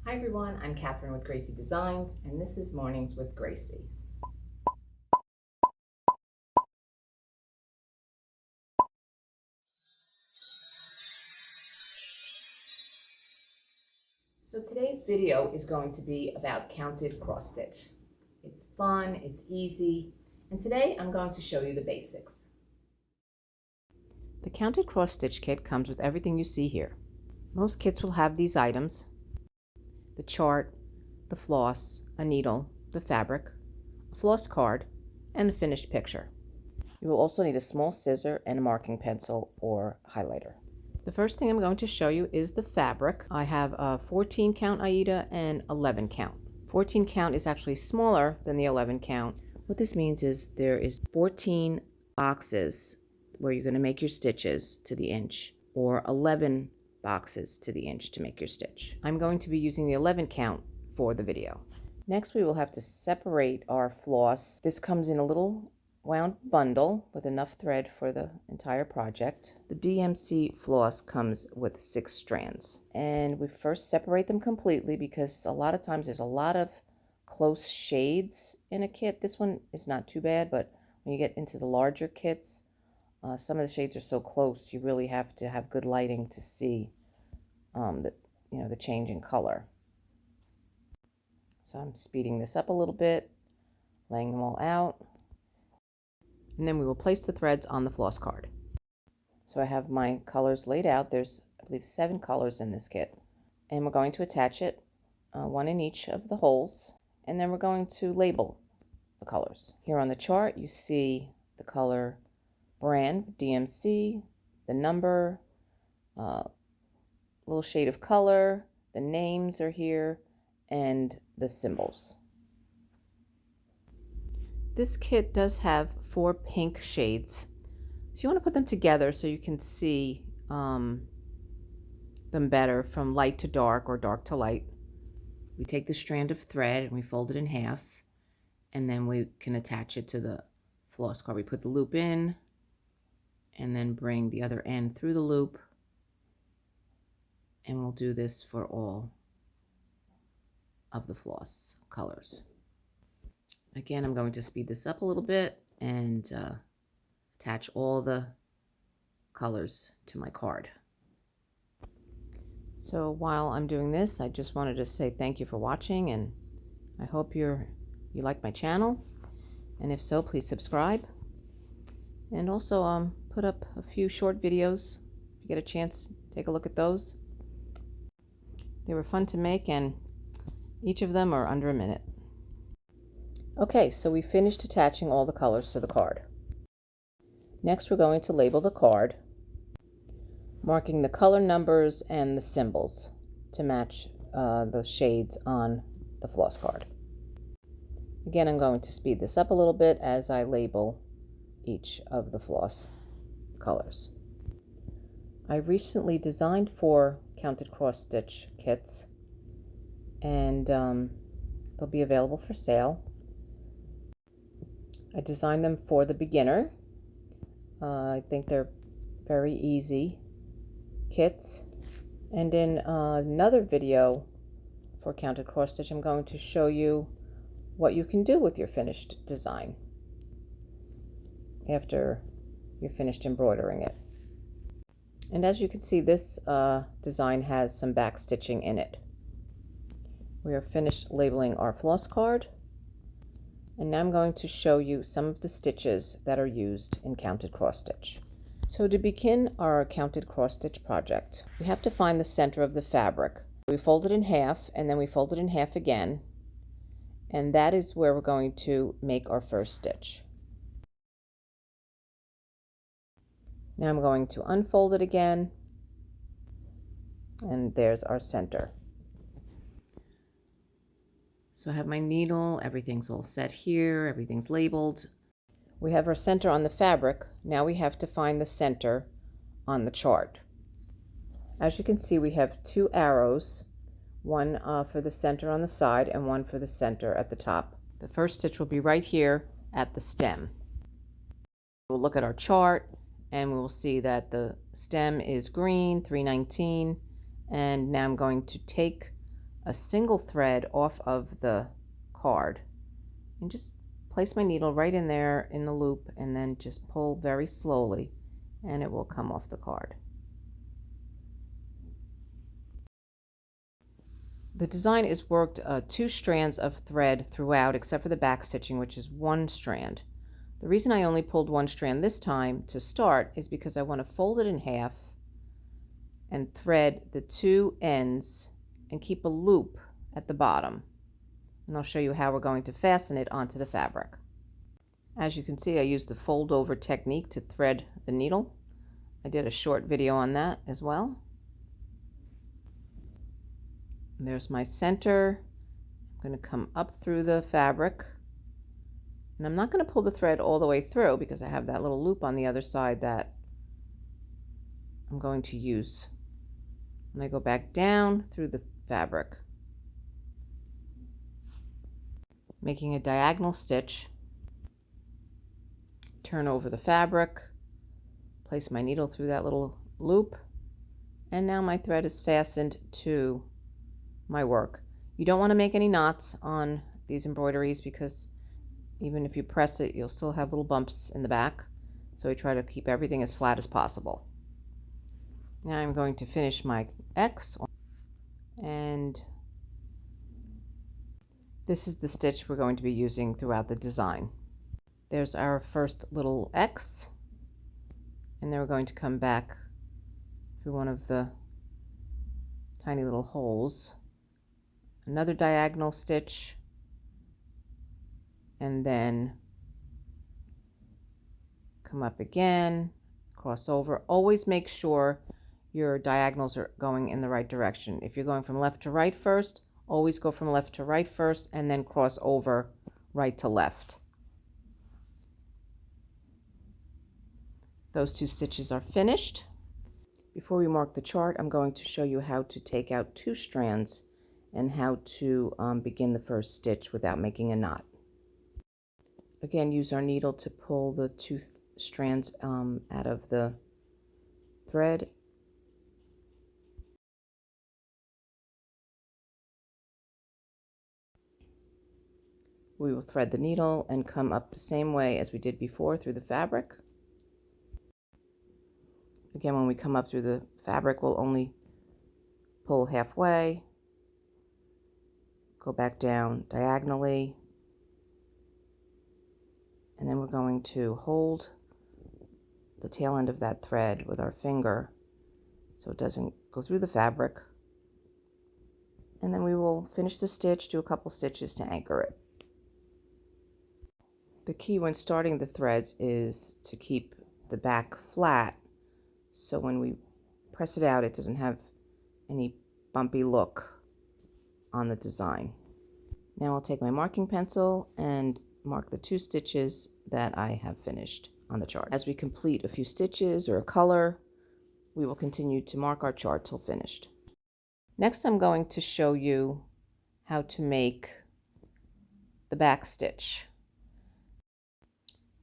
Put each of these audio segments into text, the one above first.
Hi everyone, I'm Catherine with GraCee Designs, and this is Mornings with GraCee. So today's video is going to be about counted cross stitch. It's fun, it's easy, and today I'm going to show you the basics. The counted cross stitch kit comes with everything you see here. Most kits will have these items: the chart, the floss, a needle, the fabric, a floss card, and a finished picture. You will also need a small scissor and a marking pencil or highlighter. The first thing I'm going to show you is the fabric. I have a 14 count Aida and 11 count. 14 count is actually smaller than the 11 count. What this means is there is 14 boxes where you're going to make your stitches to the inch, or 11 boxes to the inch to make your stitch. I'm going to be using the 11 count for the video. Next, we will have to separate our floss. This comes in a little wound bundle with enough thread for the entire project. The DMC floss comes with 6 strands, and we first separate them completely because a lot of times there's a lot of close shades in a kit. This one is not too bad, but when you get into the larger kits, some of the shades are so close you really have to have good lighting to see the change in color. So I'm speeding this up a little bit, laying them all out. And then we will place the threads on the floss card. So I have my colors laid out. There's, I believe, 7 colors in this kit. And we're going to attach it, one in each of the holes. And then we're going to label the colors. Here on the chart, you see the color brand, DMC, the number, little shade of color, the names are here, and the symbols. This kit does have 4 pink shades, so you want to put them together so you can see them better from light to dark or dark to light. We take the strand of thread and we fold it in half, and then we can attach it to the floss card. We put the loop in and then bring the other end through the loop, and we'll do this for all of the floss colors. Again, I'm going to speed this up a little bit and attach all the colors to my card. So while I'm doing this, I just wanted to say thank you for watching, and I hope you like my channel. And if so, please subscribe. And also put up a few short videos. If you get a chance, take a look at those. They were fun to make, and each of them are under a minute. Okay, so we finished attaching all the colors to the card. Next, we're going to label the card, marking the color numbers and the symbols to match the shades on the floss card. Again, I'm going to speed this up a little bit as I label each of the floss colors. I recently designed 4 counted cross stitch kits, and they'll be available for sale. I designed them for the beginner. I think they're very easy kits. And in another video for counted cross stitch, I'm going to show you what you can do with your finished design after you're finished embroidering it. And as you can see, this design has some back stitching in it. We are finished labeling our floss card. And now I'm going to show you some of the stitches that are used in counted cross stitch. So to begin our counted cross stitch project, we have to find the center of the fabric. We fold it in half, and then we fold it in half again, and that is where we're going to make our first stitch. Now I'm going to unfold it again, and there's our center. So I have my needle, everything's all set here, everything's labeled. We have our center on the fabric. Now we have to find the center on the chart. As you can see, we have 2 arrows, one for the center on the side and one for the center at the top. The first stitch will be right here at the stem. We'll look at our chart and we will see that the stem is green, 319, and now I'm going to take a single thread off of the card and just place my needle right in there in the loop and then just pull very slowly and it will come off the card. The design is worked 2 strands of thread throughout except for the back stitching, which is 1 strand. The reason I only pulled 1 strand this time to start is because I want to fold it in half and thread the 2 ends and keep a loop at the bottom. And I'll show you how we're going to fasten it onto the fabric. As you can see, I used the fold over technique to thread the needle. I did a short video on that as well. And there's my center. I'm going to come up through the fabric. And I'm not going to pull the thread all the way through because I have that little loop on the other side that I'm going to use. And I go back down through the fabric, making a diagonal stitch, turn over the fabric, place my needle through that little loop, and now my thread is fastened to my work. You don't want to make any knots on these embroideries because even if you press it, you'll still have little bumps in the back. So I try to keep everything as flat as possible. Now I'm going to finish my X, and this is the stitch we're going to be using throughout the design. There's our first little X, and then we're going to come back through one of the tiny little holes, another diagonal stitch, and then come up again, cross over. Always make sure your diagonals are going in the right direction. If you're going from left to right first, always go from left to right first and then cross over right to left. Those 2 stitches are finished. Before we mark the chart, I'm going to show you how to take out 2 strands and how to begin the first stitch without making a knot. Again, use our needle to pull the 2 strands out of the thread. We will thread the needle and come up the same way as we did before through the fabric. Again, when we come up through the fabric, we'll only pull halfway, go back down diagonally, and then we're going to hold the tail end of that thread with our finger so it doesn't go through the fabric. And then we will finish the stitch, do a couple stitches to anchor it. The key when starting the threads is to keep the back flat so when we press it out, it doesn't have any bumpy look on the design. Now I'll take my marking pencil and mark the 2 stitches that I have finished on the chart. As we complete a few stitches or a color, we will continue to mark our chart till finished. Next, I'm going to show you how to make the back stitch.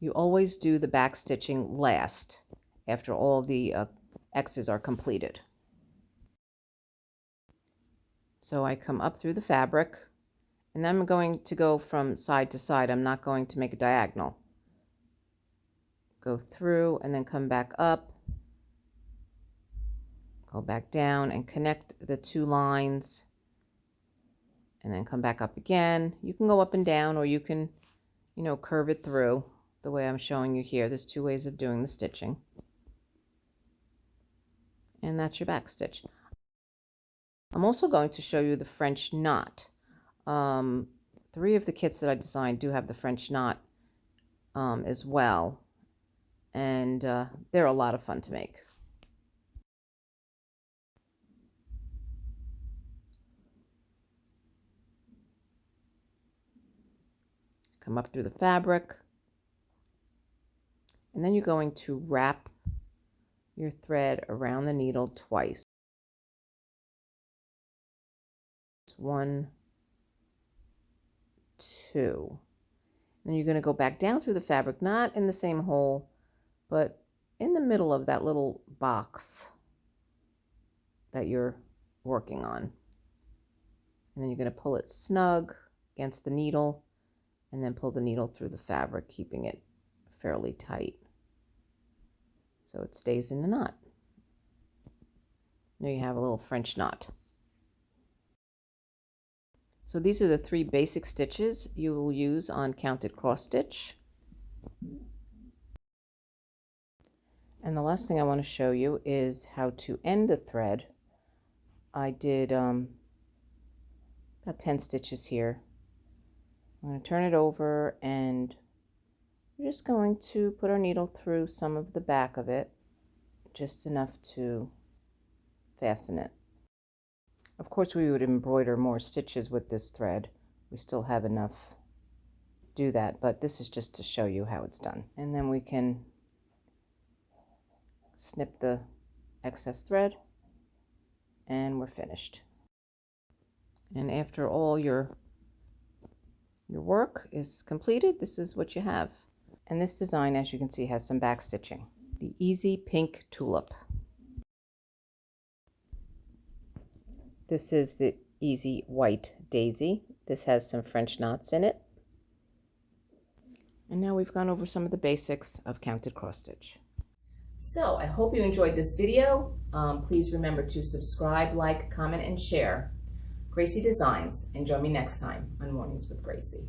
You always do the back stitching last after all the X's are completed. So I come up through the fabric, and then I'm going to go from side to side. I'm not going to make a diagonal. Go through and then come back up, go back down and connect the 2 lines, and then come back up again. You can go up and down, or you can, curve it through the way I'm showing you here. There's 2 ways of doing the stitching. And that's your back stitch. I'm also going to show you the French knot. 3 of the kits that I designed do have the French knot as well. And they're a lot of fun to make. Come up through the fabric. And then you're going to wrap your thread around the needle twice. 1, 2. Then you're going to go back down through the fabric, not in the same hole, but in the middle of that little box that you're working on. And then you're going to pull it snug against the needle and then pull the needle through the fabric, keeping it fairly tight so it stays in the knot. There you have a little French knot. So these are the 3 basic stitches you will use on counted cross stitch. And the last thing I want to show you is how to end a thread. I did about 10 stitches here. I'm going to turn it over and we're just going to put our needle through some of the back of it, just enough to fasten it. Of course, we would embroider more stitches with this thread. We still have enough to do that, but this is just to show you how it's done. And then we can snip the excess thread and we're finished. And after all your work is completed, this is what you have. And this design, as you can see, has some back stitching. The Easy Pink Tulip. This is the Easy White Daisy. This has some French knots in it. And now we've gone over some of the basics of counted cross stitch. So I hope you enjoyed this video. Please remember to subscribe, like, comment, and share GraCee Designs, and join me next time on Mornings with GraCee.